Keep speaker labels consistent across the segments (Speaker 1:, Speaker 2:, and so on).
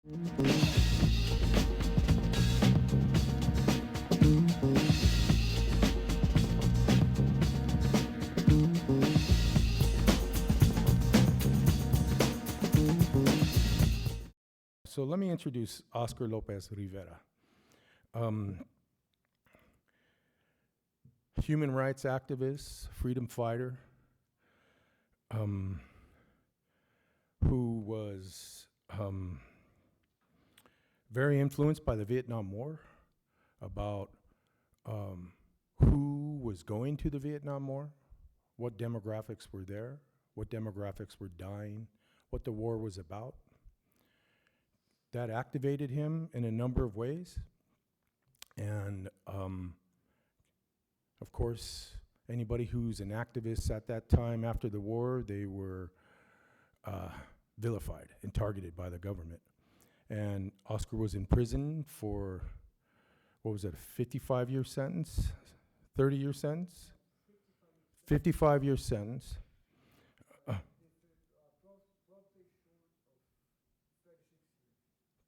Speaker 1: So let me introduce Oscar Lopez Rivera. Human rights activist, freedom fighter, who was very influenced by the Vietnam War, about who was going to the Vietnam War, what demographics were there, what demographics were dying, what the war was about. That activated him in a number of ways. And of course, anybody who's an activist at that time after the war, they were vilified and targeted by the government. And Oscar was in prison for, what was it, a 55-year sentence? 30-year sentence? 55-year sentence.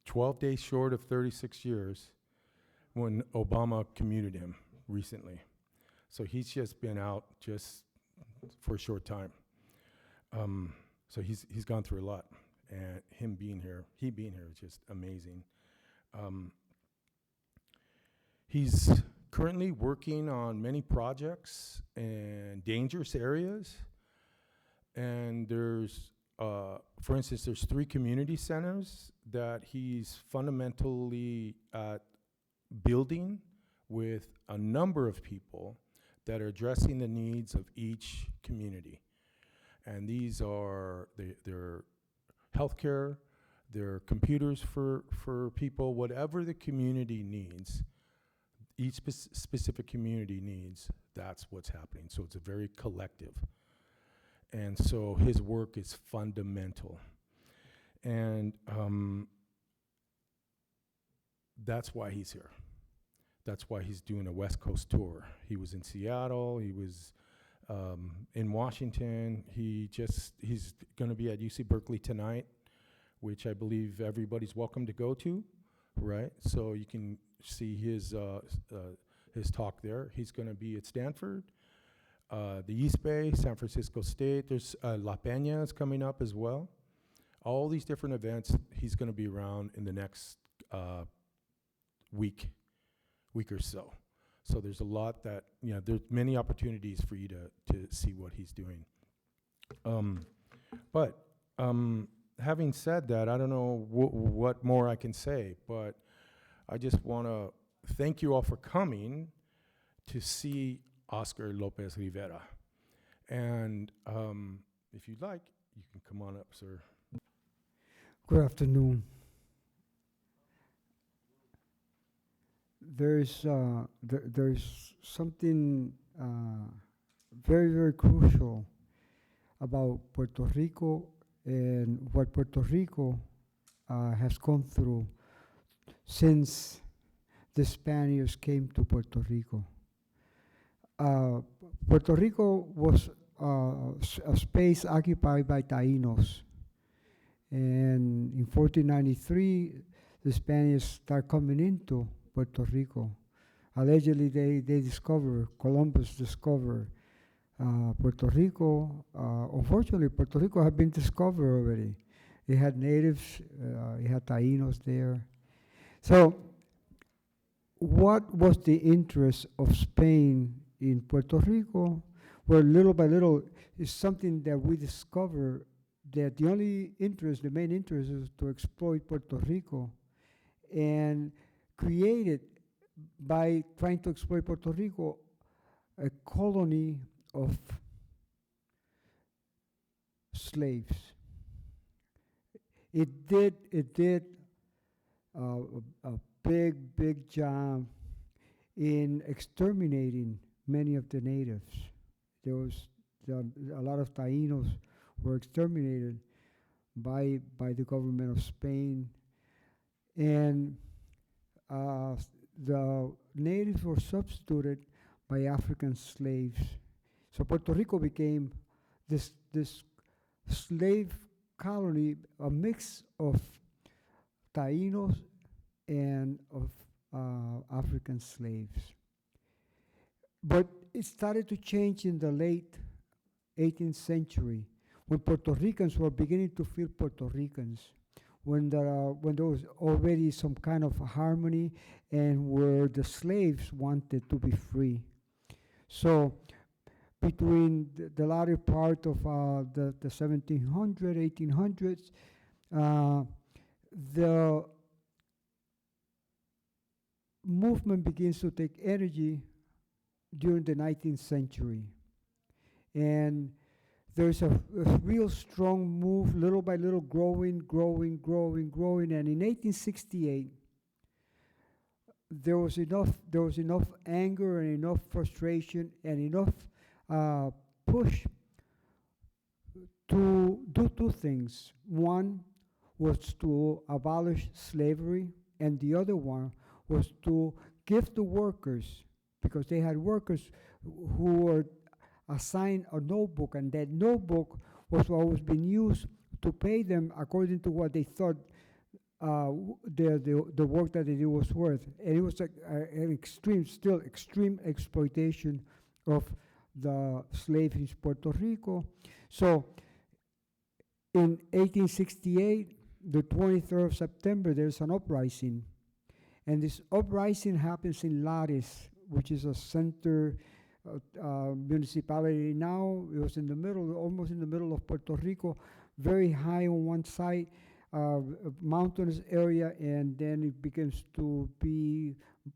Speaker 1: 12 days short of 36 years when Obama commuted him recently. So he's just been out just for a short time. So he's gone through a lot, and he being here is just amazing. He's currently working on many projects in dangerous areas, and there's for instance, there's 3 community centers that he's fundamentally building with a number of people that are addressing the needs of each community. And these are, they're healthcare, they're computers for people, whatever the community needs, each specific community needs, that's what's happening. So it's a very collective. And so his work is fundamental. And that's why he's here. That's why he's doing a West Coast tour. He was in Seattle, he was in Washington. He's gonna be at UC Berkeley tonight, which I believe everybody's welcome to go to, right? So you can see his talk there. He's gonna be at Stanford, the East Bay, San Francisco State. There's La Peña is coming up as well. All these different events, he's going to be around in the next week or so. So there's a lot that, you know, there's many opportunities for you to see what he's doing. But having said that, I don't know what more I can say, but I just want to thank you all for coming to see Oscar Lopez Rivera. And if you'd like, you can come on up, sir.
Speaker 2: Good afternoon. There's something very, very crucial about Puerto Rico and what Puerto Rico has gone through since the Spaniards came to Puerto Rico. Puerto Rico was a space occupied by Taínos. And in 1493, the Spaniards start coming into Puerto Rico. Allegedly, they discover, Columbus discovered Puerto Rico. Unfortunately, Puerto Rico had been discovered already. It had natives, it had Taínos there. So what was the interest of Spain in Puerto Rico? Well, little by little, it's something that we discover that the only interest, the main interest, is to exploit Puerto Rico, and created by trying to exploit Puerto Rico a colony of slaves. It did a big job in exterminating many of the natives. There was a lot of Taínos were exterminated by the government of Spain, and the natives were substituted by African slaves. So Puerto Rico became this slave colony, a mix of Taínos and of African slaves. But it started to change in the late 18th century when Puerto Ricans were beginning to feel Puerto Ricans, when there was already some kind of harmony and where the slaves wanted to be free. So between the latter part of the 1700s, 1800s, the movement begins to take energy during the 19th century. And there's a real strong move, little by little, growing. And in 1868, there was enough anger and enough frustration and enough push to do two things. One was to abolish slavery, and the other one was to give the workers, because they had workers who were assigned a notebook, and that notebook was what was being used to pay them according to what they thought the work that they did was worth. And it was an extreme exploitation of the slaves in Puerto Rico. So in 1868, the 23rd of September, there's an uprising. And this uprising happens in Lares, which is a center municipality now. It was in the middle, almost in the middle of Puerto Rico, very high on one side, mountainous area, and then it begins to be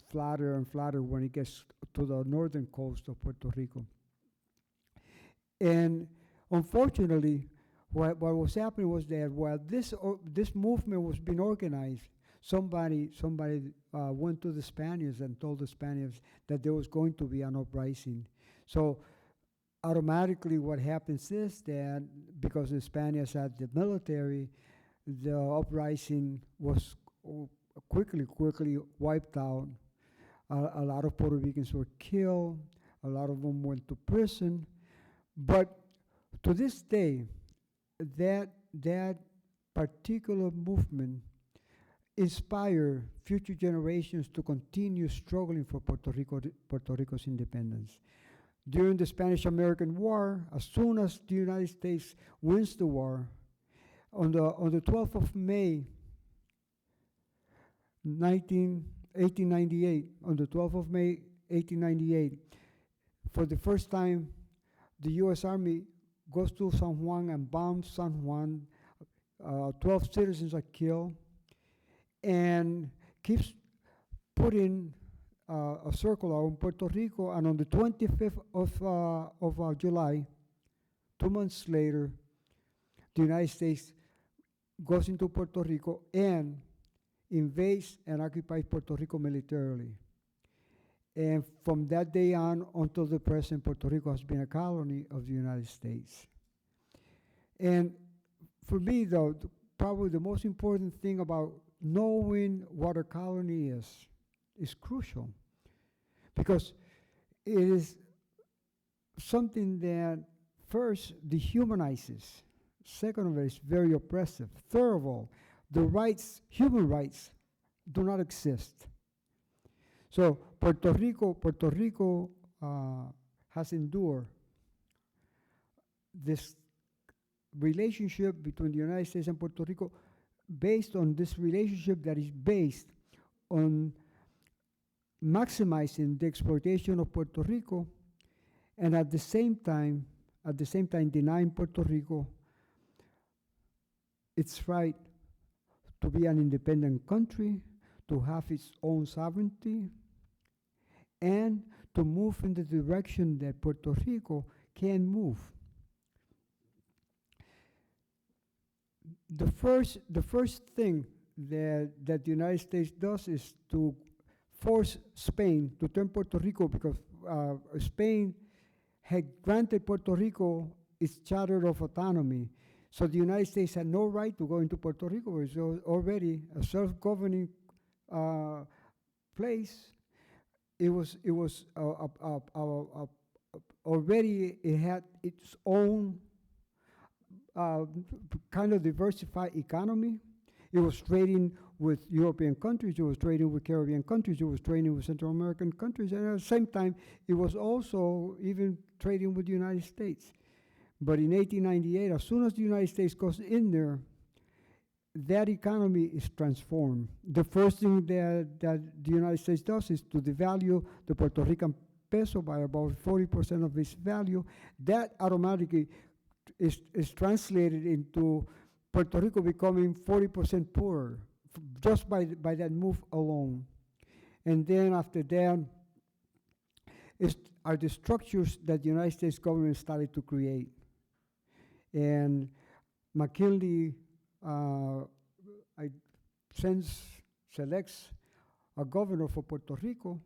Speaker 2: flatter and flatter when it gets to the northern coast of Puerto Rico. And unfortunately, what was happening was that while this movement was being organized, somebody went to the Spaniards and told the Spaniards that there was going to be an uprising. So automatically what happens is that because the Spaniards had the military, the uprising was quickly wiped out. A lot of Puerto Ricans were killed. A lot of them went to prison. But to this day, that particular movement inspire future generations to continue struggling for Puerto Rico's independence. During the Spanish-American War, as soon as the United States wins the war, on the 12th of May, 1898, on the 12th of May, 1898, for the first time, the U.S. Army goes to San Juan and bombs San Juan. 12 citizens are killed, and keeps putting a circle around Puerto Rico. And on the 25th of July, 2 months later, the United States goes into Puerto Rico and invades and occupies Puerto Rico militarily. And from that day on until the present, Puerto Rico has been a colony of the United States. And for me, though, probably the most important thing about knowing what a colony is crucial, because it is something that first dehumanizes. Second of all, it's very oppressive. Third of all, the rights, human rights, do not exist. So Puerto Rico has endured this relationship between the United States and Puerto Rico based on this relationship that is based on maximizing the exploitation of Puerto Rico, and at the same time denying Puerto Rico its right to be an independent country, to have its own sovereignty, and to move in the direction that Puerto Rico can move. The first thing that the United States does is to force Spain to turn Puerto Rico, because Spain had granted Puerto Rico its charter of autonomy. So the United States had no right to go into Puerto Rico. It was already a self-governing place. It was already, it had its own kind of diversified economy. It was trading with European countries, it was trading with Caribbean countries, it was trading with Central American countries, and at the same time, it was also even trading with the United States. But in 1898, as soon as the United States goes in there, that economy is transformed. The first thing that the United States does is to devalue the Puerto Rican peso by about 40% of its value. That automatically is translated into Puerto Rico becoming 40% poorer just by that move alone. And then after that are the structures that the United States government started to create. And McKinley selects a governor for Puerto Rico.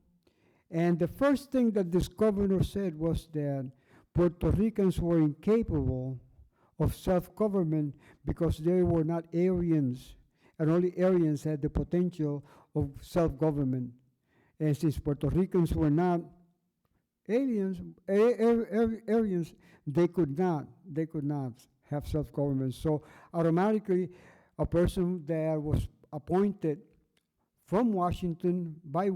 Speaker 2: And the first thing that this governor said was that Puerto Ricans were incapable of self-government because they were not Aryans, and only Aryans had the potential of self-government. And since Puerto Ricans were not Aryans, they could not have self-government. So automatically, a person that was appointed from Washington, by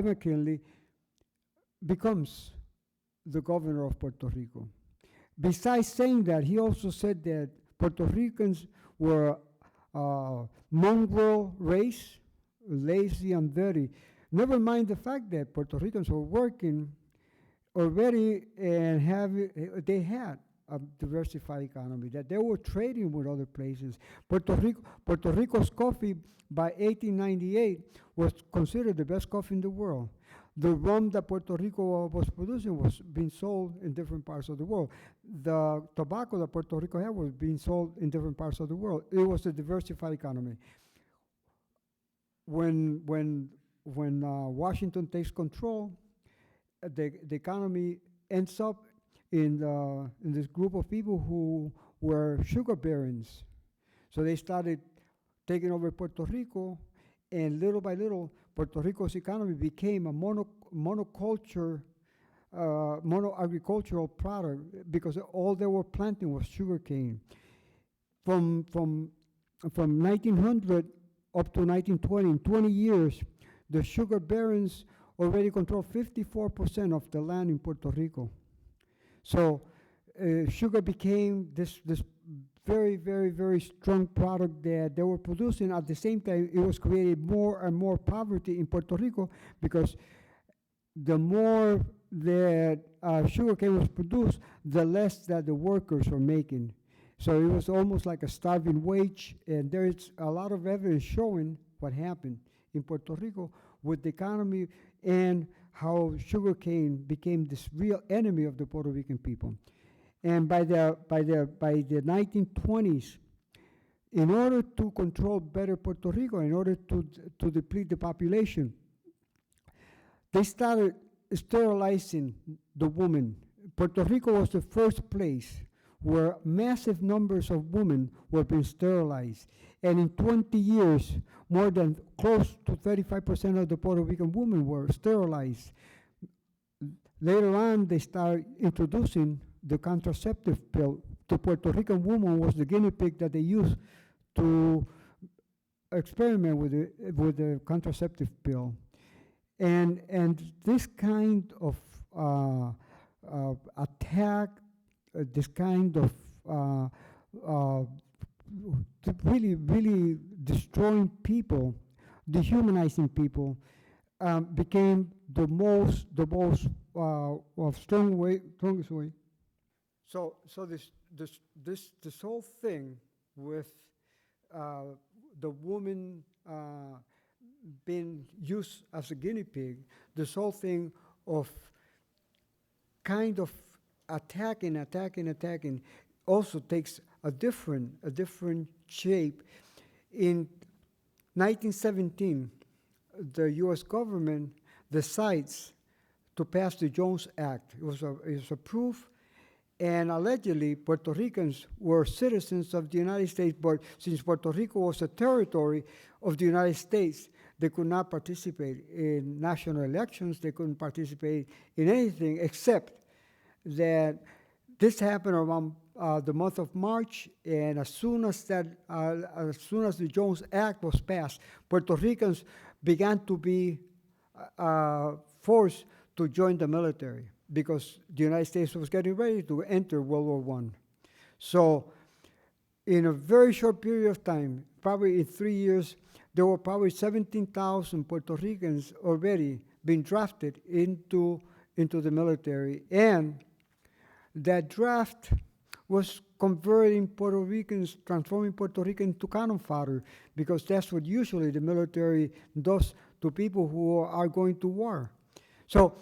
Speaker 2: McKinley, becomes the governor of Puerto Rico. Besides saying that, he also said that Puerto Ricans were a mongrel race, lazy and dirty. Never mind the fact that Puerto Ricans were working already and they had a diversified economy, that they were trading with other places. Puerto Rico's coffee by 1898 was considered the best coffee in the world. The rum that Puerto Rico was producing was being sold in different parts of the world. The tobacco that Puerto Rico had was being sold in different parts of the world. It was a diversified economy. When Washington takes control, the economy ends up in this group of people who were sugar barons. So they started taking over Puerto Rico, and little by little, Puerto Rico's economy became a monoculture, mono-agricultural product because all they were planting was sugarcane. From 1900 up to 1920, in 20 years, the sugar barons already control 54% of the land in Puerto Rico. So sugar became this very, very, very strong product that they were producing. At the same time, it was creating more and more poverty in Puerto Rico because the more that sugarcane was produced, the less that the workers were making. So it was almost like a starving wage, and there's a lot of evidence showing what happened in Puerto Rico with the economy and how sugarcane became this real enemy of the Puerto Rican people. And by the 1920s, in order to control better Puerto Rico, in order to deplete the population, they started sterilizing the women. Puerto Rico was the first place where massive numbers of women were being sterilized. And in 20 years, more than close to 35% of the Puerto Rican women were sterilized. Later on, they started introducing the contraceptive pill. The Puerto Rican woman was the guinea pig that they used to experiment with the contraceptive pill. And this kind of attack, this kind of really, really destroying people, dehumanizing people, became the strongest way. So this whole thing with the woman being used as a guinea pig, this whole thing of kind of attacking, also takes a different shape. In 1917, the U.S. government decides to pass the Jones Act. It was approved, and allegedly Puerto Ricans were citizens of the United States, but since Puerto Rico was a territory of the United States, they could not participate in national elections. They couldn't participate in anything except that this happened around the month of March, and as soon as the Jones Act was passed, Puerto Ricans began to be forced to join the military because the United States was getting ready to enter World War I. So in a very short period of time, probably in 3 years, there were probably 17,000 Puerto Ricans already being drafted into the military. And that draft was converting Puerto Ricans, transforming Puerto Rican into cannon fodder, because that's what usually the military does to people who are going to war. So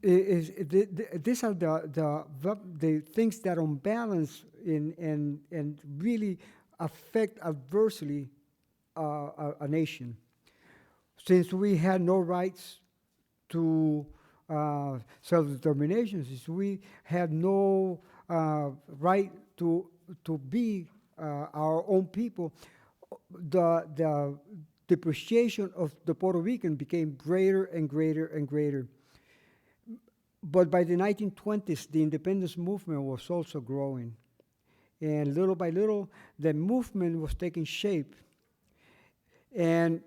Speaker 2: these are the things that on balance and really affect adversely a nation. Since we had no rights to self-determination, since we had no right to be our own people, the depreciation of the Puerto Rican became greater and greater and greater. But by the 1920s, the independence movement was also growing. And little by little, the movement was taking shape. And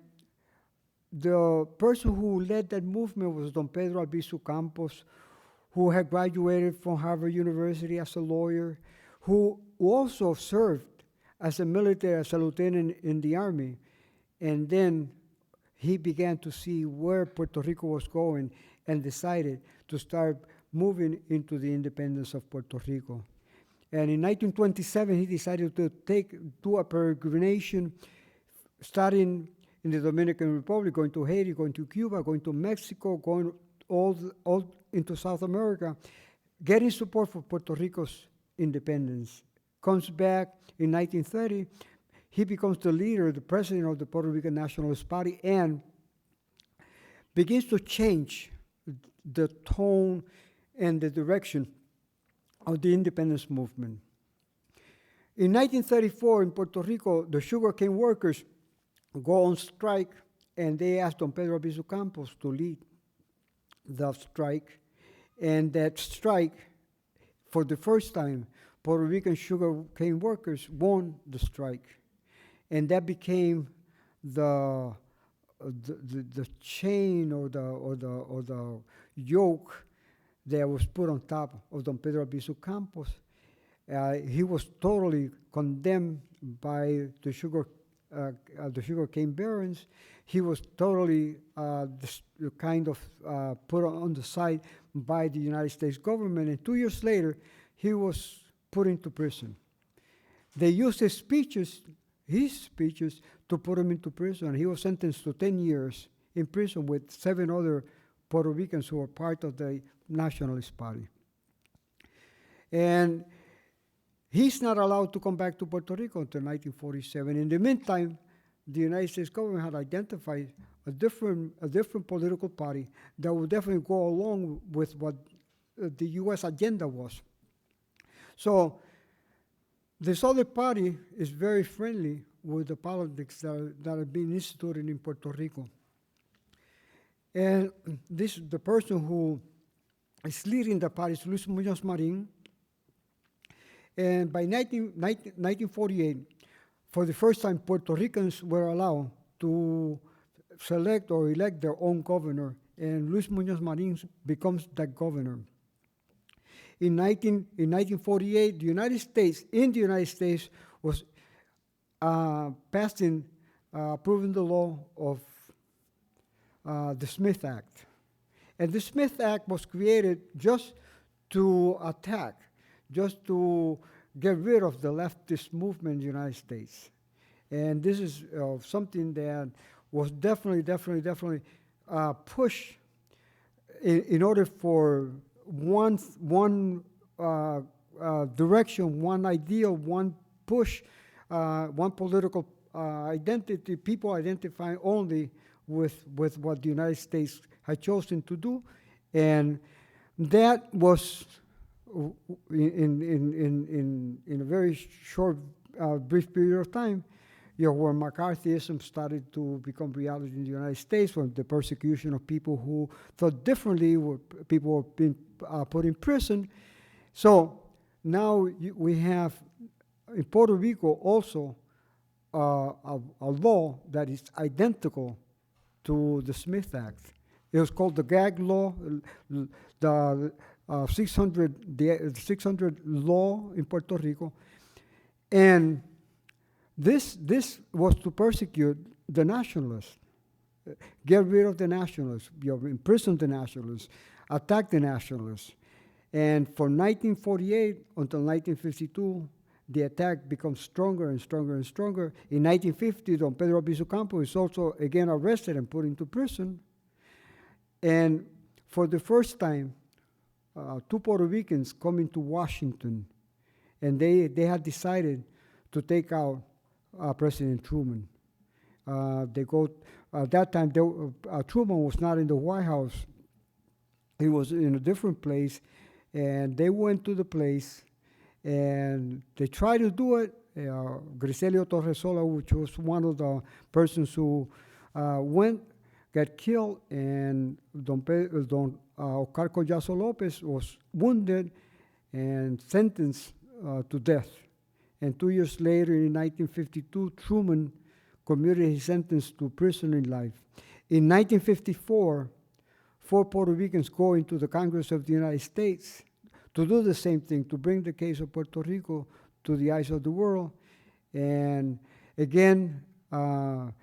Speaker 2: the person who led that movement was Don Pedro Albizu Campos, who had graduated from Harvard University as a lawyer, who also served as a military, as a lieutenant in the Army. And then he began to see where Puerto Rico was going and decided to start moving into the independence of Puerto Rico. And in 1927, he decided to do a peregrination, starting in the Dominican Republic, going to Haiti, going to Cuba, going to Mexico, going all into South America, getting support for Puerto Rico's independence. Comes back in 1930, he becomes the leader, the president of the Puerto Rican Nationalist Party, and begins to change the tone and the direction of the independence movement. In 1934, in Puerto Rico, the sugarcane workers go on strike, and they asked Don Pedro Albizu Campos to lead the strike. And that strike, for the first time, Puerto Rican sugarcane workers won the strike. And that became the chain or the yoke that was put on top of Don Pedro Albizu Campos. He was totally condemned by the sugarcane barons. He was totally put on the side by the United States government. And 2 years later, he was put into prison. They used his speeches to put him into prison. He was sentenced to 10 years in prison with 7 other Puerto Ricans who were part of the Nationalist Party. And he's not allowed to come back to Puerto Rico until 1947. In the meantime, the United States government had identified a different political party that would definitely go along with what the U.S. agenda was. So this other party is very friendly with the politics that are being instituted in Puerto Rico. And the person who is leading the party is Luis Muñoz Marin. And by 1948, for the first time, Puerto Ricans were allowed to select or elect their own governor, and Luis Muñoz Marin becomes that governor. In 1948, the United States was passing, approving the law of the Smith Act. And the Smith Act was created just to attack, just to get rid of the leftist movement in the United States. And this is something that was definitely pushed in order for one direction, one ideal, one push, one political identity, people identifying only with what the United States had chosen to do. And that was, in a very short, brief period of time, where McCarthyism started to become reality in the United States, when the persecution of people who thought differently, people were being put in prison. So now we have in Puerto Rico also a law that is identical to the Smith Act. It was called the gag law, the 600 law in Puerto Rico. And this was to persecute the nationalists, get rid of the nationalists, imprison the nationalists, attack the nationalists. And from 1948 until 1952, the attack becomes stronger and stronger and stronger. In 1950, Don Pedro Albizu Campos is also again arrested and put into prison. And for the first time, two Puerto Ricans come into Washington, and they had decided to take out President Truman. They go at that time. Truman was not in the White House; he was in a different place, and they went to the place, and they tried to do it. Griselio Torresola, which was one of the persons who went, got killed, and Don Oscar Collazo Lopez was wounded and sentenced to death. And 2 years later, in 1952, Truman commuted his sentence to prison in life. In 1954, 4 Puerto Ricans go into the Congress of the United States to do the same thing, to bring the case of Puerto Rico to the eyes of the world. And again, all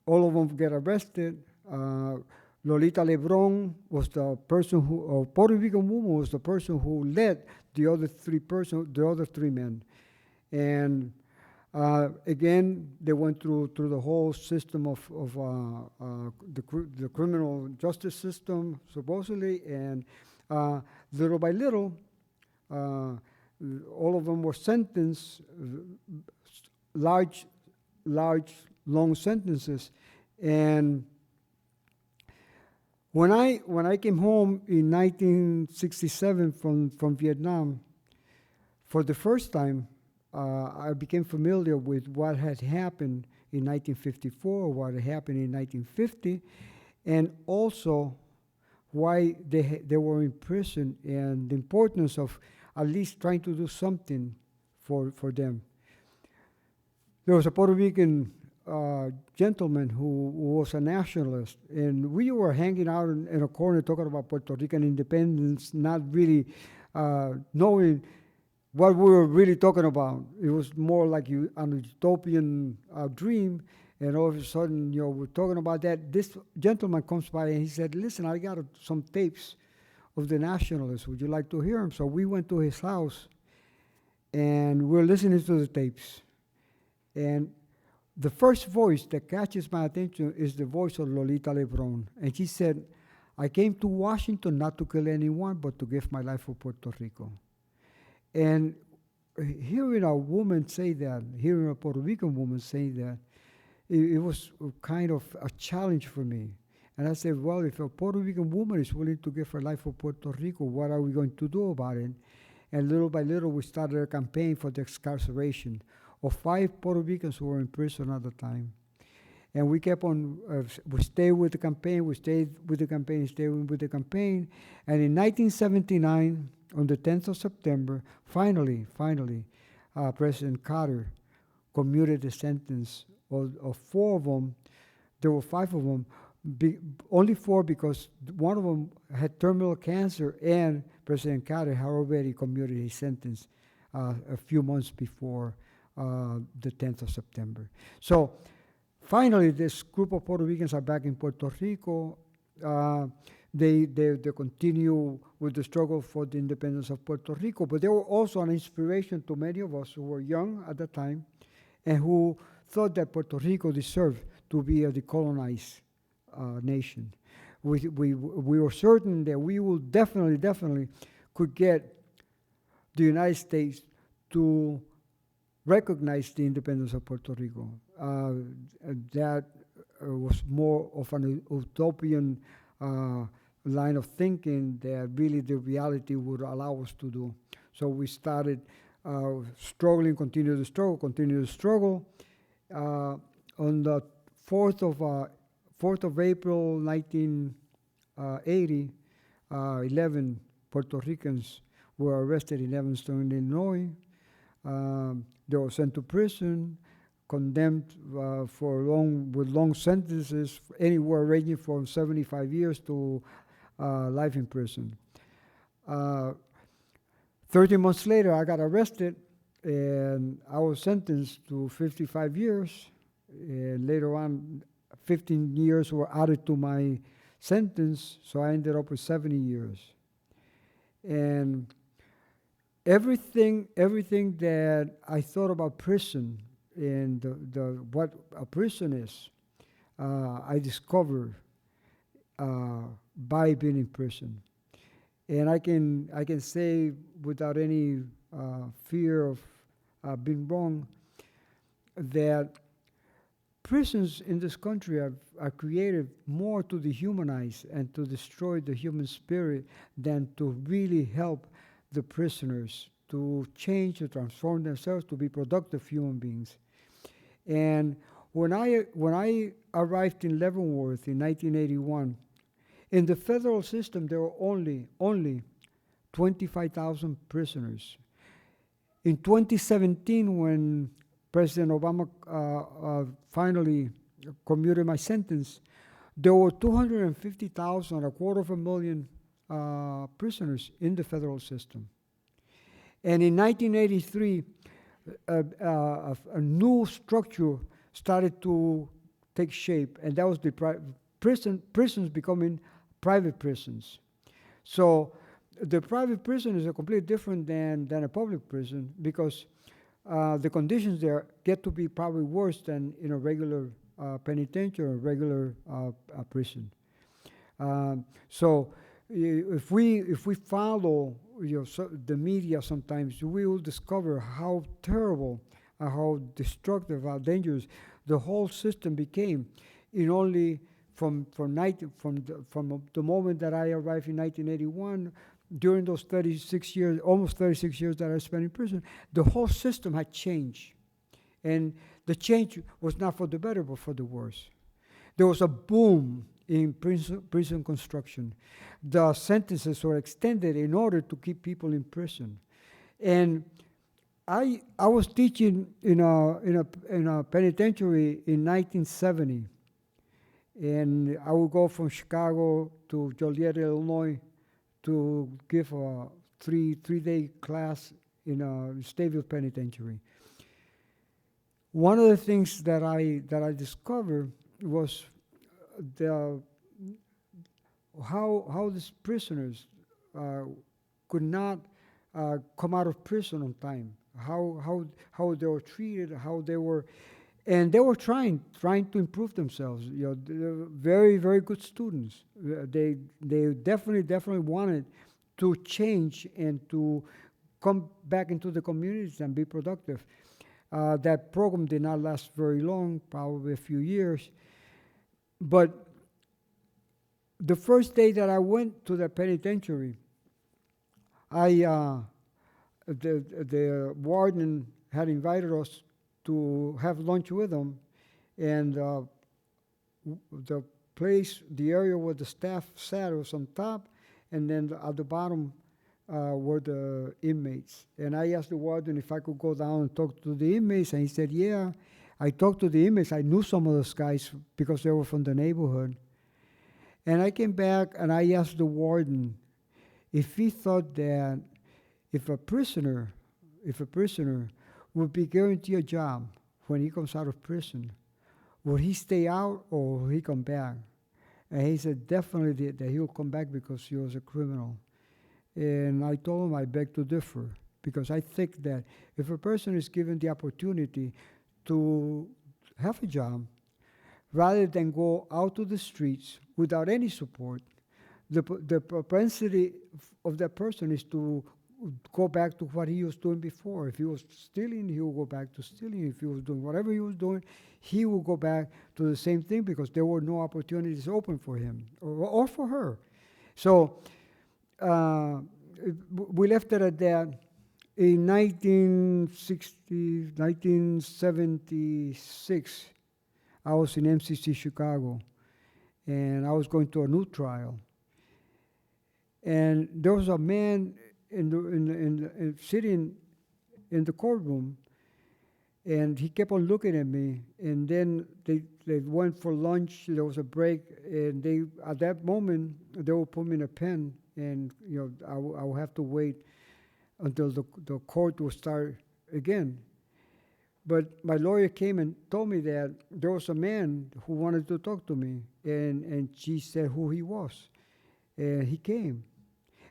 Speaker 2: of them get arrested. Lolita Lebron was the person who, Puerto Rican woman was the person who led the other three men. And again, they went through the whole system of the criminal justice system, supposedly, and little by little, all of them were sentenced, large, long sentences. And when I came home in 1967 from Vietnam, for the first time, I became familiar with what had happened in 1954, what had happened in 1950, and also why they were in prison, and the importance of at least trying to do something for them. There was a Puerto Rican gentleman who was a nationalist, and we were hanging out in a corner talking about Puerto Rican independence, not really knowing what we were really talking about. It was more like an utopian dream, and all of a sudden, we're talking about that. This gentleman comes by and he said, "Listen, I got some tapes of the nationalists. Would you like to hear them?" So we went to his house, and we're listening to the tapes. And the first voice that catches my attention is the voice of Lolita Lebron. And she said, "I came to Washington not to kill anyone, but to give my life for Puerto Rico." And hearing a woman say that, hearing a Puerto Rican woman say that, it was kind of a challenge for me. And I said, well, if a Puerto Rican woman is willing to give her life for Puerto Rico, what are we going to do about it? And little by little, we started a campaign for the excarceration of 5 Puerto Ricans who were in prison at the time. And we kept on, we stayed with the campaign, And in 1979, on the 10th of September, finally, President Carter commuted the sentence of 4 of them. There were 5 of them, only 4 because one of them had terminal cancer, and President Carter had already commuted his sentence a few months before the 10th of September. So finally, this group of Puerto Ricans are back in Puerto Rico. They continue with the struggle for the independence of Puerto Rico, but they were also an inspiration to many of us who were young at the time and who thought that Puerto Rico deserved to be a decolonized nation. We were certain that we will definitely could get the United States to recognize the independence of Puerto Rico. That was more of an utopian line of thinking that really the reality would allow us to do. So we started struggling, continue to struggle. On the 4th of April, 1980, 11 Puerto Ricans were arrested in Evanston, Illinois. They were sent to prison, condemned with long sentences, anywhere ranging from 75 years to life in prison. 13 months later, I got arrested, and I was sentenced to 55 years. And later on, 15 years were added to my sentence, so I ended up with 70 years. And everything that I thought about prison and what a prison is, I discovered by being in prison. And I can say without any fear of being wrong that prisons in this country are created more to dehumanize and to destroy the human spirit than to really help the prisoners to change, to transform themselves, to be productive human beings. And when I arrived in Leavenworth in 1981, in the federal system there were only 25,000 prisoners. In 2017, when President Obama finally commuted my sentence, there were 250,000, 250,000 prisoners in the federal system. And in 1983, a new structure started to take shape, and that was the prisons becoming private prisons. So the private prison is completely different than a public prison, because the conditions there get to be probably worse than in a regular penitentiary or regular prison. So if we follow the media, sometimes we will discover how terrible, how destructive, how dangerous the whole system became in only from the moment that I arrived in 1981. During those 36 years, almost 36 years that I spent in prison, the whole system had changed. And the change was not for the better, but for the worse. There was a boom in prison construction. The sentences were extended in order to keep people in prison. And I was teaching in a penitentiary in 1970. And I would go from Chicago to Joliet, Illinois, to give a three-day class in a Stateville Penitentiary. One of the things that I discovered was how these prisoners could not come out of prison on time. How they were treated, how they were, and they were trying to improve themselves. They were very, very good students. They definitely wanted to change and to come back into the communities and be productive. That program did not last very long, probably a few years. But the first day that I went to the penitentiary, the warden had invited us to have lunch with them, and the area where the staff sat was on top, and then at the bottom were the inmates. And I asked the warden if I could go down and talk to the inmates, and he said, yeah. I talked to the inmates. I knew some of those guys because they were from the neighborhood. And I came back and I asked the warden if he thought that if a prisoner would be guaranteed a job when he comes out of prison, would he stay out or would he come back? And he said definitely that he will come back because he was a criminal. And I told him I beg to differ, because I think that if a person is given the opportunity to have a job, rather than go out to the streets without any support, the propensity of that person is to go back to what he was doing before. If he was stealing, he will go back to stealing. If he was doing whatever he was doing, he will go back to the same thing, because there were no opportunities open for him or for her. So we left it at that. In 1976, I was in MCC Chicago, and I was going to a new trial. And there was a man sitting in the courtroom, and he kept on looking at me. And then they went for lunch. There was a break, and at that moment they will put me in a pen, and I will have to wait until the court will start again. But my lawyer came and told me that there was a man who wanted to talk to me, and she said who he was. And he came.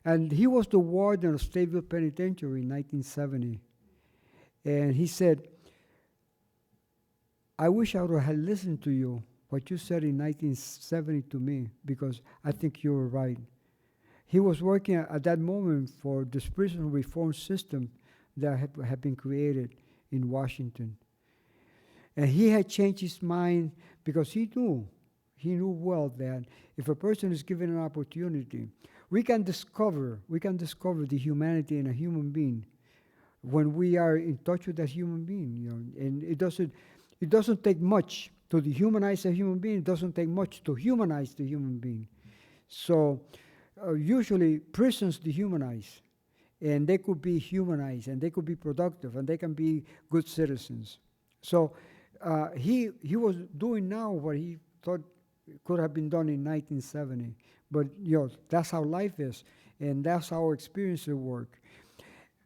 Speaker 2: And he was the warden of Stateville Penitentiary in 1970. And he said, I wish I would have listened to you, what you said in 1970 to me, because I think you were right. He was working at that moment for this prison reform system that had been created in Washington. And he had changed his mind because he knew well that if a person is given an opportunity, we can discover the humanity in a human being when we are in touch with that human being. And it doesn't take much to dehumanize a human being. It doesn't take much to humanize the human being. So usually prisons dehumanize, and they could be humanized, and they could be productive, and they can be good citizens. So he was doing now what he thought could have been done in 1970. But that's how life is, and that's how experiences work.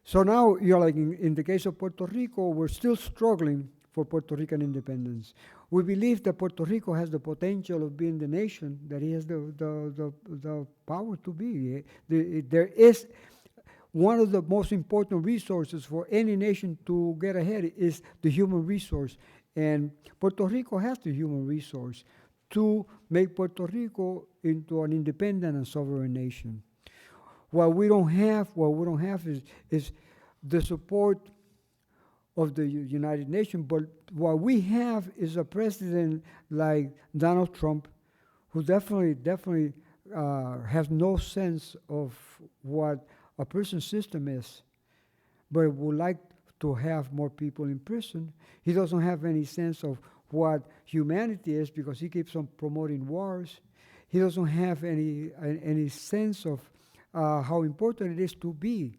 Speaker 2: So now, like in the case of Puerto Rico, we're still struggling for Puerto Rican independence. We believe that Puerto Rico has the potential of being the nation that it has the power to be. There is one of the most important resources for any nation to get ahead is the human resource. And Puerto Rico has the human resource to make Puerto Rico into an independent and sovereign nation. What we don't have is the support of the United Nations, but what we have is a president like Donald Trump, who definitely has no sense of what a prison system is, but would like to have more people in prison. He doesn't have any sense of what humanity is because he keeps on promoting wars. He doesn't have any sense of how important it is to be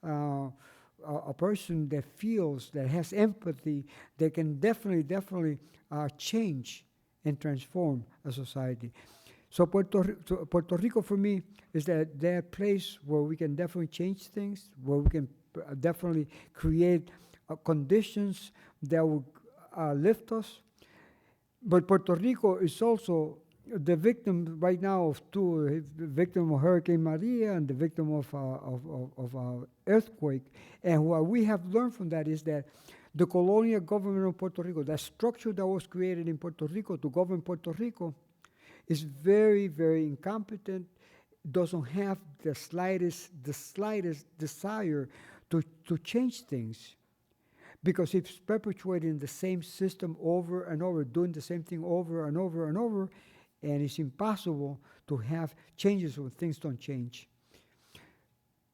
Speaker 2: a person that feels, that has empathy, that can definitely change and transform a society. So Puerto Rico for me is that place where we can definitely change things, where we can definitely create conditions that will lift us. But Puerto Rico is also the victim right now of two, the victim of Hurricane Maria and the victim of earthquake. And what we have learned from that is that the colonial government of Puerto Rico, that structure that was created in Puerto Rico to govern Puerto Rico, is very, very incompetent, doesn't have the slightest desire to change things, because it's perpetuating the same system over and over, doing the same thing over and over and over, and it's impossible to have changes when things don't change.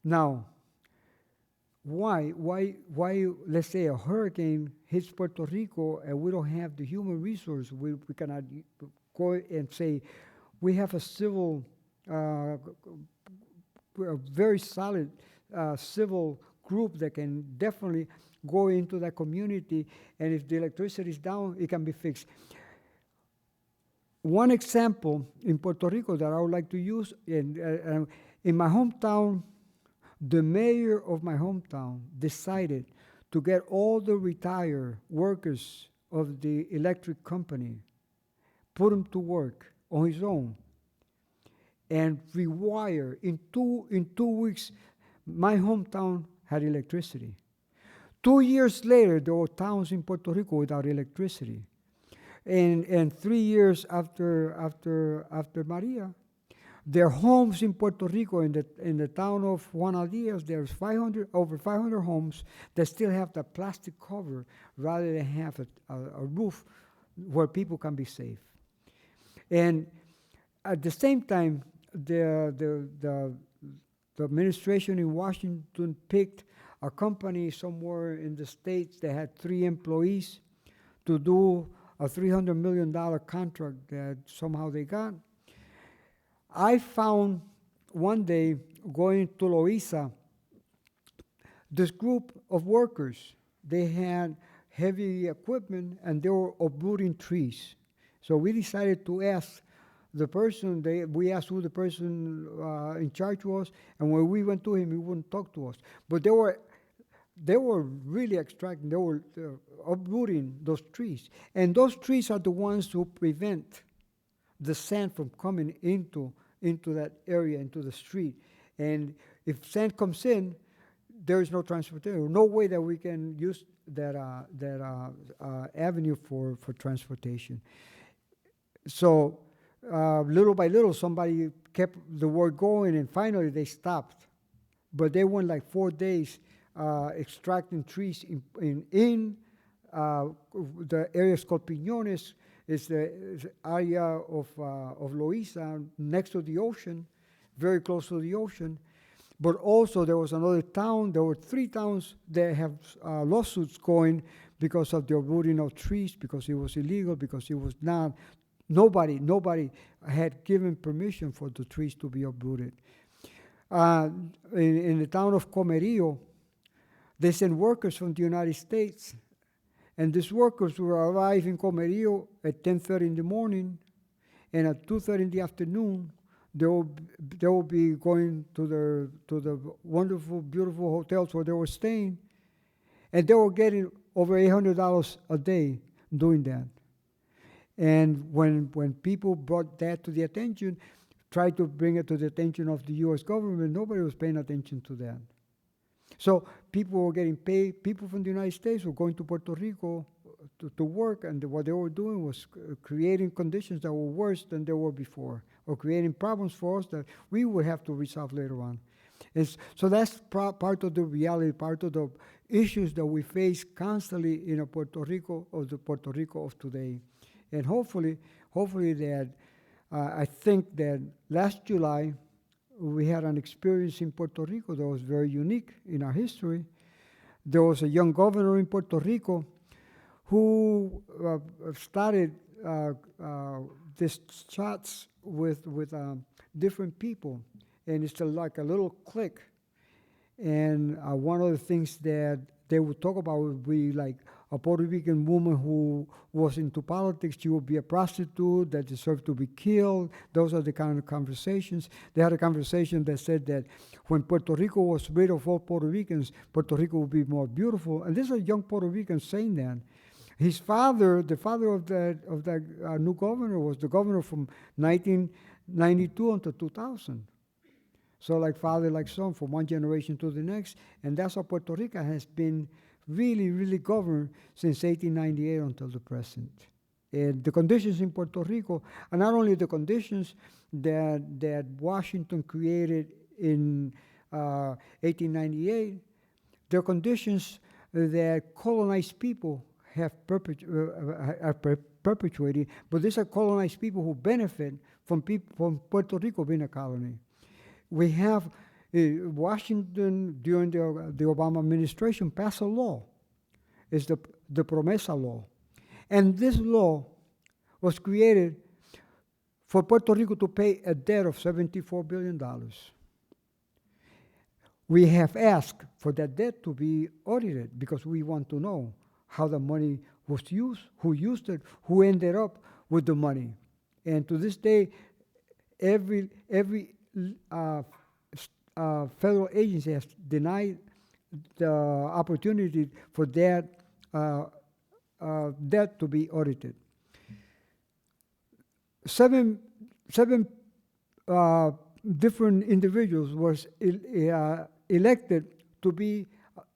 Speaker 2: Now, why, let's say a hurricane hits Puerto Rico and we don't have the human resource, we cannot go and say, we have a civil, a very solid civil group that can definitely go into that community, and if the electricity is down, it can be fixed. One example in Puerto Rico that I would like to use, in my hometown, the mayor of my hometown decided to get all the retired workers of the electric company, put them to work on his own, and rewire. In two weeks, my hometown had electricity. 2 years later, there were towns in Puerto Rico without electricity. And 3 years after Maria, their homes in Puerto Rico, in the town of Juana Diaz, there's over 500 homes that still have the plastic cover rather than have a roof where people can be safe. And at the same time, the administration in Washington picked a company somewhere in the States that had 3 employees to do a $300 million contract that somehow they got. I found one day going to Loíza, this group of workers, they had heavy equipment and they were uprooting trees. So we decided to ask the person, we asked who the person in charge was, and when we went to him, he wouldn't talk to us. But they were really extracting, they were uprooting those trees. And those trees are the ones who prevent the sand from coming into that area, into the street. And if sand comes in, there is no transportation, no way that we can use that avenue for transportation. So little by little, somebody kept the work going, and finally they stopped. But they went like 4 days extracting trees in the area called Piñones. It's the area of Loíza next to the ocean, very close to the ocean. But also there was another town, there were 3 towns that have lawsuits going because of the uprooting of trees, because it was illegal, because it was not, nobody had given permission for the trees to be uprooted. In the town of Comerío, they sent workers from the United States, and these workers will arrive in Comerío at 10:30 in the morning, and at 2:30 in the afternoon, they will be going to the wonderful, beautiful hotels where they were staying, and they were getting over $800 a day doing that. And when people brought that to the attention, tried to bring it to the attention of the U.S. government, nobody was paying attention to that. So people were getting paid. People from the United States were going to Puerto Rico to work, and what they were doing was creating conditions that were worse than they were before, or creating problems for us that we would have to resolve later on. So that's part of the reality, part of the issues that we face constantly in a Puerto Rico, or the Puerto Rico of today. And hopefully that, I think that last July, we had an experience in Puerto Rico that was very unique in our history. There was a young governor in Puerto Rico who started these chats with different people, and it's like a little clique. And one of the things that they would talk about would be like a Puerto Rican woman who was into politics, she would be a prostitute that deserved to be killed. Those are the kind of conversations. They had a conversation that said that when Puerto Rico was rid of all Puerto Ricans, Puerto Rico would be more beautiful. And this is a young Puerto Rican saying that. His father, the father of that new governor, was the governor from 1992 until 2000. So like father, like son, from one generation to the next. And that's how Puerto Rico has been really, really governed since 1898 until the present. And the conditions in Puerto Rico are not only the conditions that Washington created in 1898, they're conditions that colonized people have perpetuated, but these are colonized people who benefit from Puerto Rico being a colony. We have Washington, during the Obama administration, passed a law. It's the Promesa law. And this law was created for Puerto Rico to pay a debt of $74 billion. We have asked for that debt to be audited because we want to know how the money was used, who used it, who ended up with the money. And to this day, every federal agency has denied the opportunity for that debt to be audited. Seven different individuals was elected to be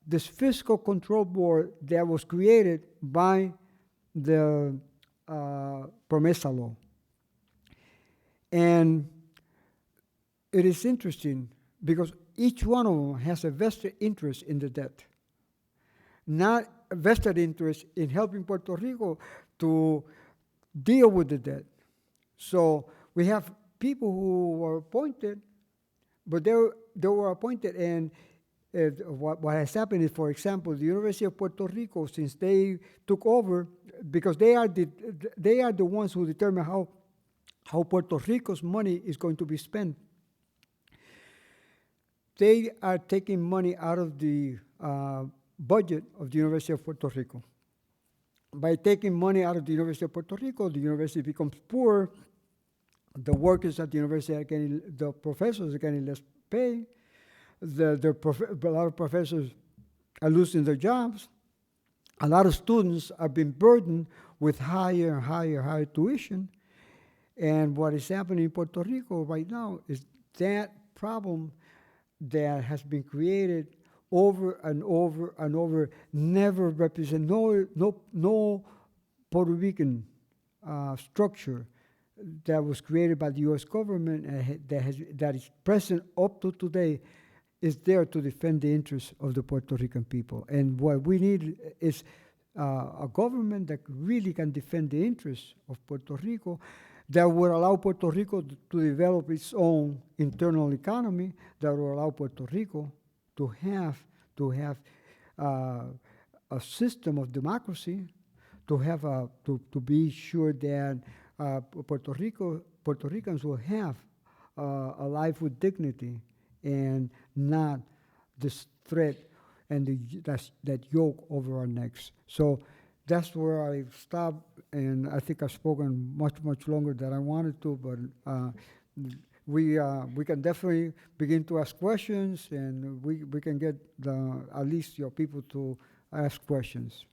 Speaker 2: this fiscal control board that was created by the Promesa law. And it is interesting because each one of them has a vested interest in the debt, not a vested interest in helping Puerto Rico to deal with the debt. So we have people who were appointed, but they were appointed, and what has happened is, for example, the University of Puerto Rico, since they took over, because they are the ones who determine how Puerto Rico's money is going to be spent. they are taking money out of the budget of the University of Puerto Rico. By taking money out of the University of Puerto Rico, the university becomes poor. The workers at the university are getting, the professors are getting less pay. A lot of professors are losing their jobs. A lot of students are being burdened with higher and higher tuition. And what is happening in Puerto Rico right now is that problem that has been created over and over and over, never represent, no Puerto Rican structure that was created by the U.S. government that is present up to today is there to defend the interests of the Puerto Rican people. And what we need is a government that really can defend the interests of Puerto Rico, that would allow Puerto Rico to develop its own internal economy, that will allow Puerto Rico to have a system of democracy, to be sure that Puerto Ricans will have a life with dignity and not this threat and that yoke over our necks. So that's where I stop, and I think I've spoken much longer than I wanted to, but we can definitely begin to ask questions, and we can get at least your people to ask questions.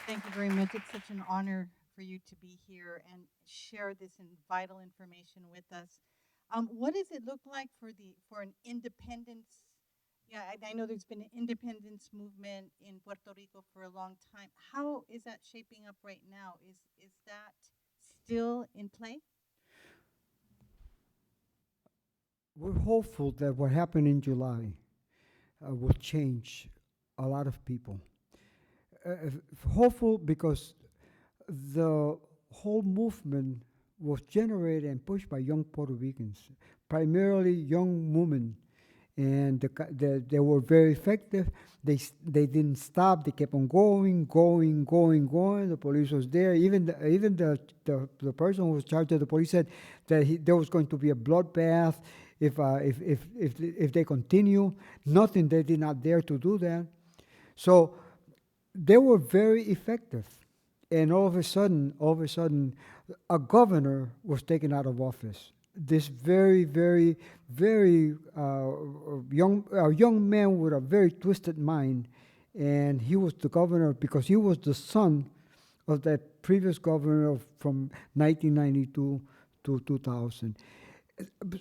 Speaker 3: Thank you very much. It's such an honor for you to be here and share this vital information with us. What does it look like for an independence? Yeah, I know there's been an independence movement in Puerto Rico for a long time. How is that shaping up right now? Is that still in play?
Speaker 2: We're hopeful that what happened in July will change a lot of people. Hopeful because the whole movement was generated and pushed by young Puerto Ricans, primarily young women, and they were very effective. They didn't stop. They kept on going. The police was there. Even the person who was charged of the police said that there was going to be a bloodbath if they continue. Nothing. They did not dare to do that. So they were very effective. And all of a sudden, a governor was taken out of office. This very young man with a very twisted mind, and he was the governor because he was the son of that previous governor from 1992 to 2000.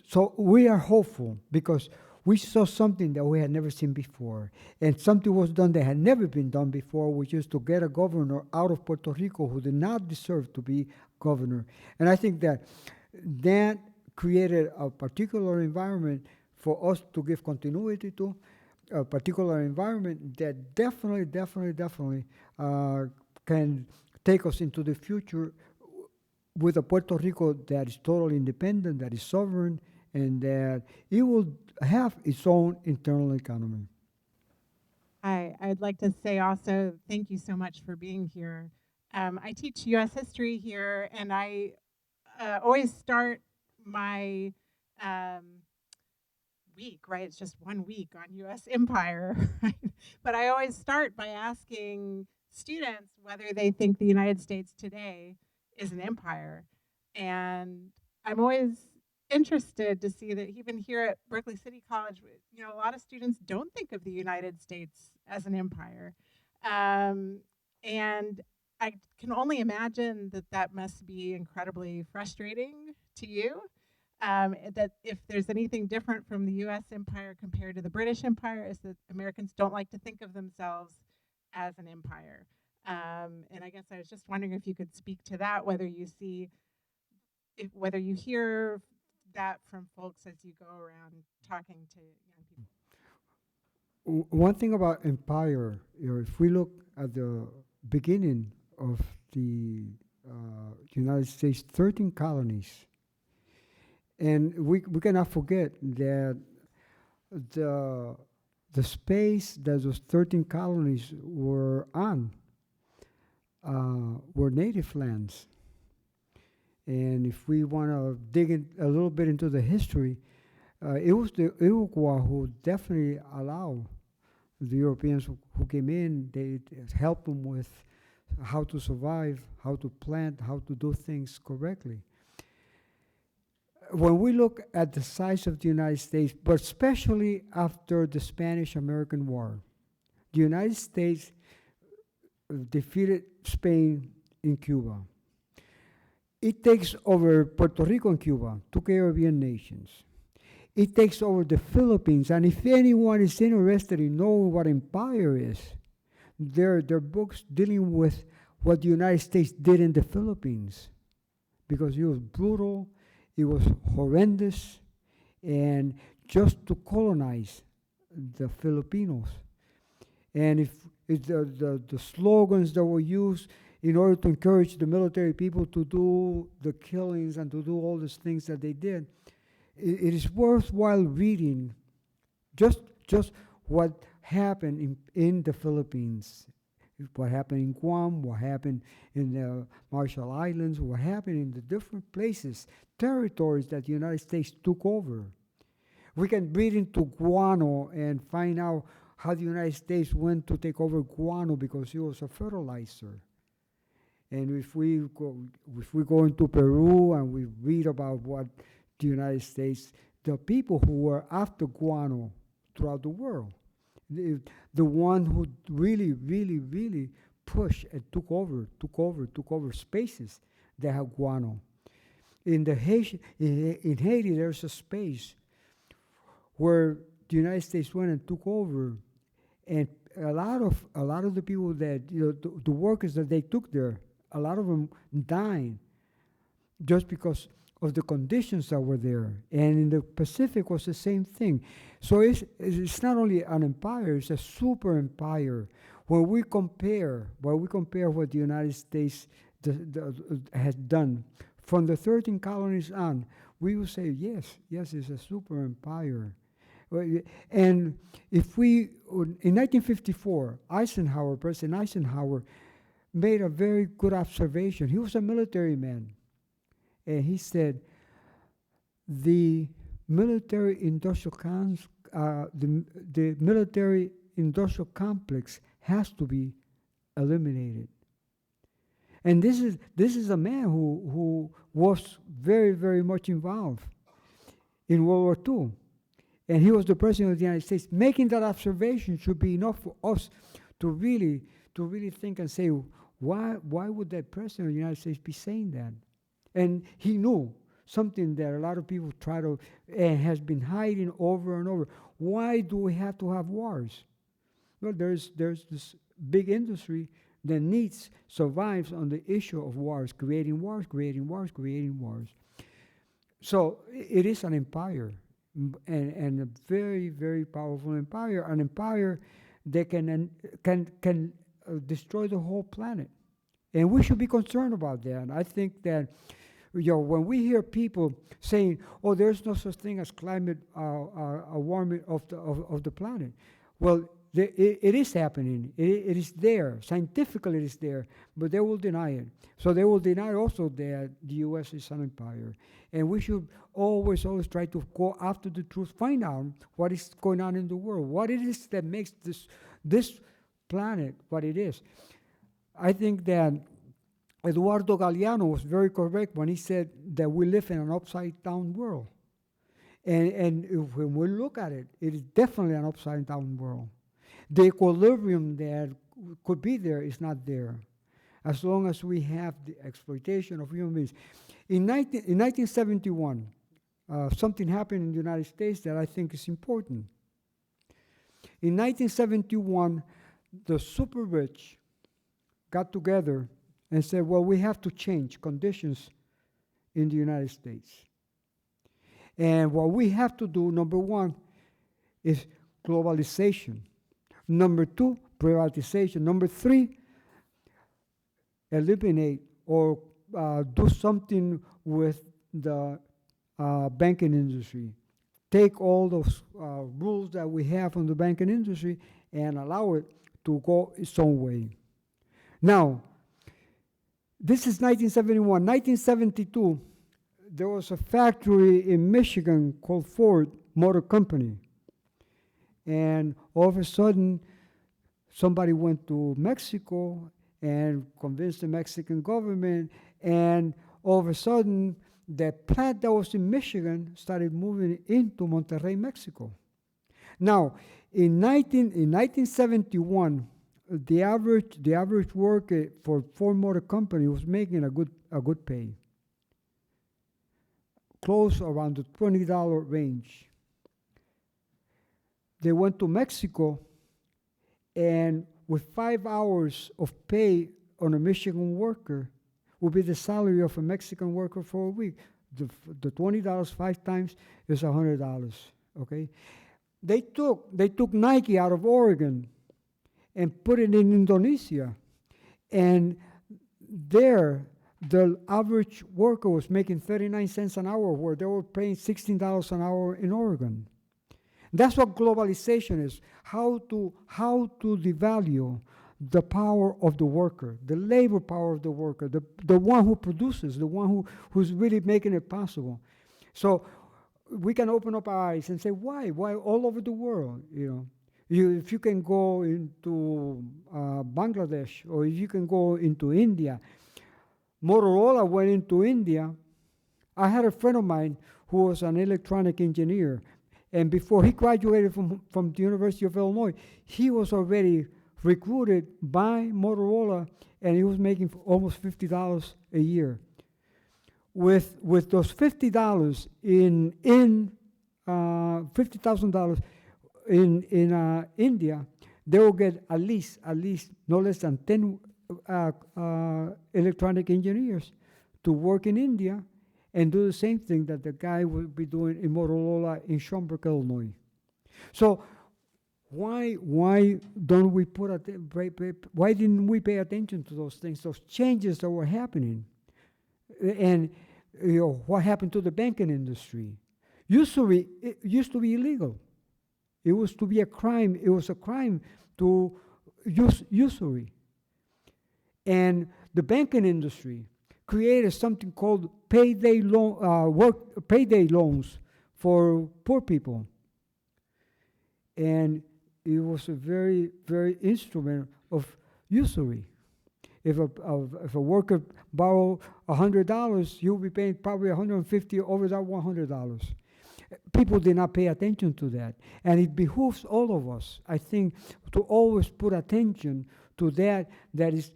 Speaker 2: So we are hopeful because we saw something that we had never seen before, and something was done that had never been done before, which is to get a governor out of Puerto Rico who did not deserve to be governor. And I think that created a particular environment for us to give continuity to, a particular environment that definitely can take us into the future with a Puerto Rico that is totally independent, that is sovereign, and that it will have its own internal economy.
Speaker 4: I'd like to say also thank you so much for being here. I teach U.S. history here, and I always start my week, right? It's just 1 week on U.S. empire, right? But I always start by asking students whether they think the United States today is an empire. And I'm always interested to see that even here at Berkeley City College, a lot of students don't think of the United States as an empire. And I can only imagine that must be incredibly frustrating to you, that if there's anything different from the US empire compared to the British Empire is that Americans don't like to think of themselves as an empire. And I guess I was just wondering if you could speak to that, whether you hear that from folks as you go around talking to young people.
Speaker 2: One thing about empire, if we look at the beginning of the United States, 13 colonies, and we cannot forget that the space that those 13 colonies were on were native lands. And if we want to dig in a little bit into the history, it was the Iroquois who definitely allowed the Europeans who came in, they helped them with how to survive, how to plant, how to do things correctly. When we look at the size of the United States, but especially after the Spanish-American War, the United States defeated Spain in Cuba. It takes over Puerto Rico and Cuba, two Caribbean nations. It takes over the Philippines, and if anyone is interested in knowing what empire is, there are books dealing with what the United States did in the Philippines, because it was brutal, it was horrendous, and just to colonize the Filipinos. And if the slogans that were used in order to encourage the military people to do the killings and to do all these things that they did, it is worthwhile reading just what happened in the Philippines, what happened in Guam, what happened in the Marshall Islands, what happened in the different places, territories that the United States took over. We can read into Guano and find out how the United States went to take over Guano because it was a fertilizer. And if we go into Peru and we read about what the United States, the people who were after guano throughout the world, the one who really pushed and took over spaces that have guano. In Haiti, there's a space where the United States went and took over, and a lot of the people that the workers that they took there, a lot of them died just because of the conditions that were there. And in the Pacific was the same thing. So it's not only an empire, it's a super empire. When we compare what the United States has done from the 13 colonies on, we will say, yes, it's a super empire. And if we, in 1954, President Eisenhower made a very good observation. He was a military man. And he said, the military-industrial complex has to be eliminated. And this is a man who was very much involved in World War II. And he was the president of the United States. Making that observation should be enough for us to really think and say, why would that president of the United States be saying that? And he knew something that a lot of people try to, and has been hiding over and over. Why do we have to have wars? Well, there's this big industry that survives on the issue of wars, creating wars. So it is an empire, and a very powerful empire, an empire that can destroy the whole planet. And we should be concerned about that. I think that when we hear people saying, "Oh, there's no such thing as climate warming of the planet," well, it is happening. It is there. Scientifically, it is there, but they will deny it. So they will deny also that the U.S. is an empire. And we should always try to go after the truth, find out what is going on in the world, what it is that makes this planet what it is. I think that Eduardo Galeano was very correct when he said that we live in an upside-down world. And when we look at it, it is definitely an upside-down world. The equilibrium that could be there is not there, as long as we have the exploitation of human beings. In 1971, something happened in the United States that I think is important. In 1971, the super rich got together and said, well, we have to change conditions in the United States. And what we have to do, number one, is globalization. Number two, privatization. Number three, eliminate or do something with the banking industry. Take all those rules that we have on the banking industry and allow it to go its own way. Now, This is 1971. 1972, there was a factory in Michigan called Ford Motor Company. And all of a sudden, somebody went to Mexico and convinced the Mexican government, and all of a sudden, the plant that was in Michigan started moving into Monterrey, Mexico. Now, in 1971, the average worker for Ford Motor Company was making a good pay, close around the $20 range. They went to Mexico, and with 5 hours of pay on a Michigan worker would be the salary of a Mexican worker for a week. The $20 5 times is $100. Okay, they took Nike out of Oregon and put it in Indonesia, and there the average worker was making 39 cents an hour, where they were paying $16 an hour in Oregon. That's what globalization is, how to devalue the power of the worker, the labor power of the worker, the one who produces, the one who's really making it possible. So we can open up our eyes and say, why all over the world, if you can go into Bangladesh, or if you can go into India. Motorola went into India. I had a friend of mine who was an electronic engineer, and before he graduated from the University of Illinois, he was already recruited by Motorola, and he was making almost $50 a year. With those $50 in $50,000 in India, they will get at least no less than 10 electronic engineers to work in India and do the same thing that the guy will be doing in Motorola in Schaumburg, Illinois. So why don't we why didn't we pay attention to those things, those changes that were happening? And what happened to the banking industry? Usury, it used to be illegal. It was to be a crime. It was a crime to use usury. And the banking industry created something called payday loans for poor people. And it was a very, very instrument of usury. If a worker borrowed $100, you'll be paying probably $150 over that $100. People did not pay attention to that. And it behooves all of us, I think, to always put attention to that is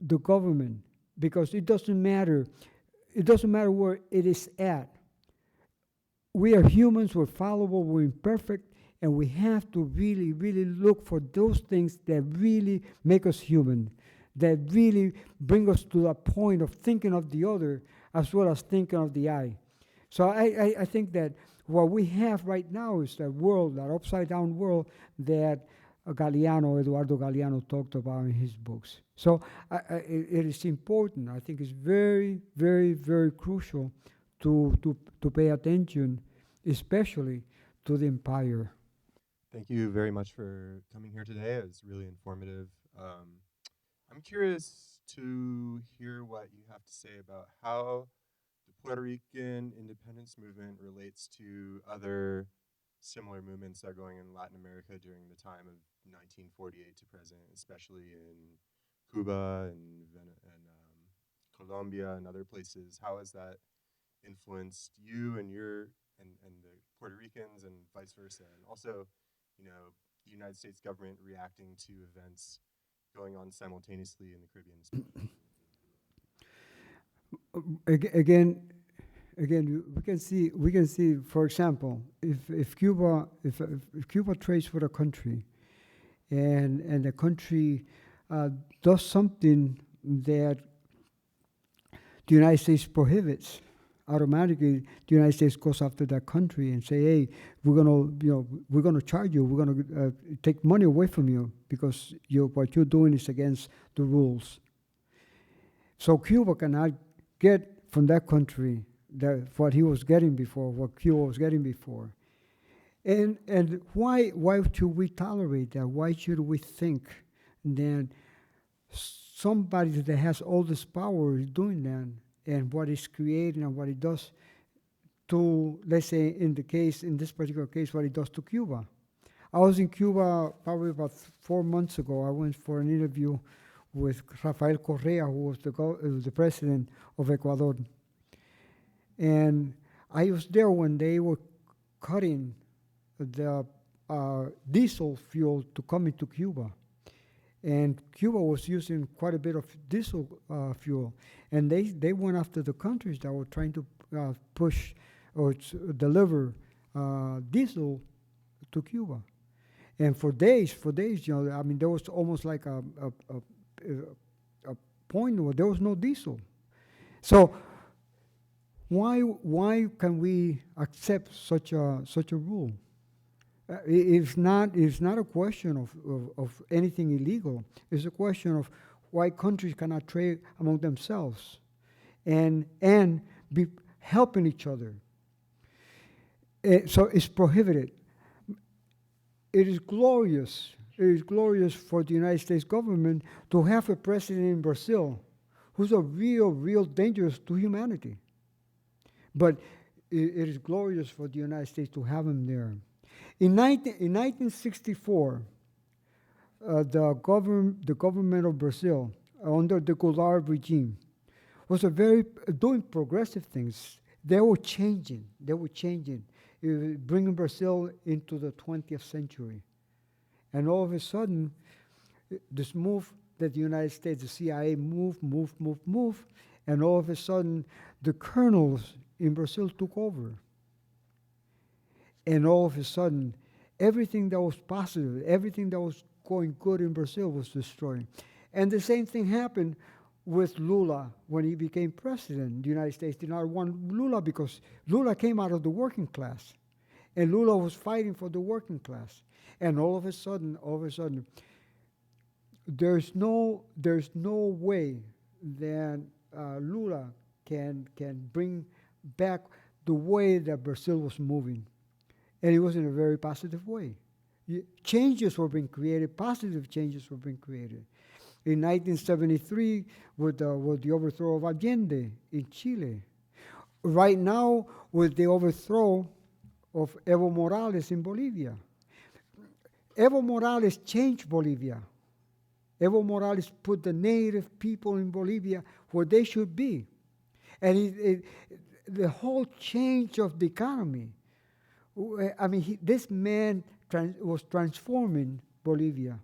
Speaker 2: the government, because it doesn't matter where it is at. We are humans, we're fallible, we're imperfect, and we have to really, really look for those things that really make us human, that really bring us to the point of thinking of the other as well as thinking of the I. So I think that what we have right now is that world, that upside-down world that Eduardo Galeano talked about in his books. So it is important. I think it's very, very, very crucial to pay attention, especially to the empire.
Speaker 5: Thank you very much for coming here today. It was really informative. I'm curious to hear what you have to say about how the Puerto Rican independence movement relates to other similar movements that are going in Latin America during the time of 1948 to present, especially in Cuba and Colombia and other places. How has that influenced you and the Puerto Ricans and vice versa? And also, the United States government reacting to events going on simultaneously in the Caribbean.
Speaker 2: Again, we can see, for example, if Cuba trades with a country, and the country does something that the United States prohibits, automatically the United States goes after that country and say, hey, we're gonna charge you, we're gonna take money away from you because what you're doing is against the rules. So Cuba cannot get from that country what he was getting before, what Cuba was getting before. And why should we tolerate that? Why should we think that somebody that has all this power is doing that, and what it's creating and what it does to, let's say, in this particular case, what it does to Cuba. I was in Cuba probably about 4 months ago. I went for an interview with Rafael Correa, who was the president of Ecuador. And I was there when they were cutting the diesel fuel to come into Cuba. And Cuba was using quite a bit of diesel fuel. And they went after the countries that were trying to push or deliver diesel to Cuba. And for days, you know, I mean, there was almost like a point where there was no diesel. So why can we accept such a rule? It's not a question of anything illegal. It's a question of why countries cannot trade among themselves and be helping each other. So it's prohibited. It is glorious. It is glorious for the United States government to have a president in Brazil who's a real dangerous to humanity. But it is glorious for the United States to have him there. In 1964, the government of Brazil, under the Goulart regime, was doing progressive things. They were changing, bringing Brazil into the 20th century. And all of a sudden, this move that the United States, the CIA move, and all of a sudden, the colonels in Brazil took over. And all of a sudden, everything that was positive, everything that was going good in Brazil was destroyed. And the same thing happened with Lula when he became president. The United States did not want Lula because Lula came out of the working class. And Lula was fighting for the working class. And all of a sudden, there's no way that Lula can bring back the way that Brazil was moving. And it was in a very positive way. Changes were being created, positive changes were being created. In 1973, with the overthrow of Allende in Chile. Right now, with the overthrow of Evo Morales in Bolivia. Evo Morales changed Bolivia. Evo Morales put the native people in Bolivia where they should be. And the whole change of the economy, I mean, this man was transforming Bolivia.